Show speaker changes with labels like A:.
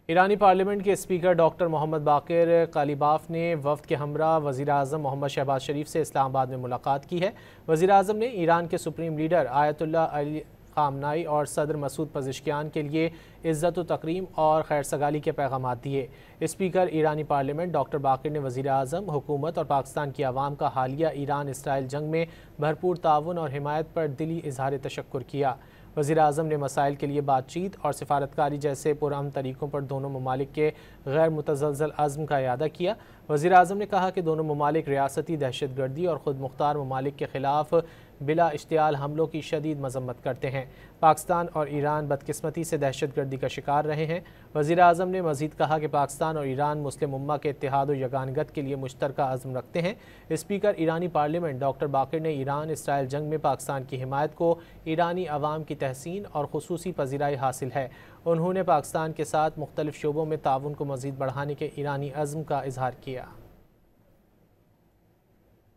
A: ایرانی پارلیمنٹ کے speaker doctor محمد باقر قالیباف نے وفد کے ہمراہ وزیر اعظم محمد شہباز شریف سے اسلام آباد میں ملاقات کی ہے۔ وزیر اعظم نے ایران کے سپریم لیڈر آیت اللہ علی خامنائی اور صدر مسعود پزشکیان کے لیے عزت و تکریم اور خیر سگالی کے پیغامات دیے۔ اسپیکر ایرانی پارلیمنٹ ڈاکٹر باقر نے وزیر اعظم، حکومت اور پاکستان کی عوام کا حالیہ ایران اسرائیل جنگ میں بھرپور تعاون اور حمایت پر دلی اظہار تشکر کیا۔ وزیر اعظم نے مسائل کے لیے بات چیت اور سفارتکاری جیسے پرامن طریقوں پر دونوں ممالک کے غیر متزلزل عزم کا اعادہ کیا۔ وزیر اعظم نے کہا کہ دونوں ممالک ریاستی دہشت گردی اور خود مختار ممالک کے خلاف بلا اشتعال حملوں کی شدید مذمت کرتے ہیں۔ پاکستان اور ایران بدقسمتی سے دہشت گردی کا شکار رہے ہیں۔ وزیر اعظم نے مزید کہا کہ پاکستان اور ایران مسلم امہ کے اتحاد و یگانگت کے لیے مشترکہ عزم رکھتے ہیں۔ اسپیکر ایرانی پارلیمنٹ ڈاکٹر باقر نے ایران اسرائیل جنگ میں پاکستان کی حمایت کو ایرانی عوام کی تحسین اور خصوصی پذیرائی حاصل ہے۔ انہوں نے پاکستان کے ساتھ مختلف شعبوں میں تعاون کو مزید بڑھانے کے ایرانی عزم کا اظہار کیا۔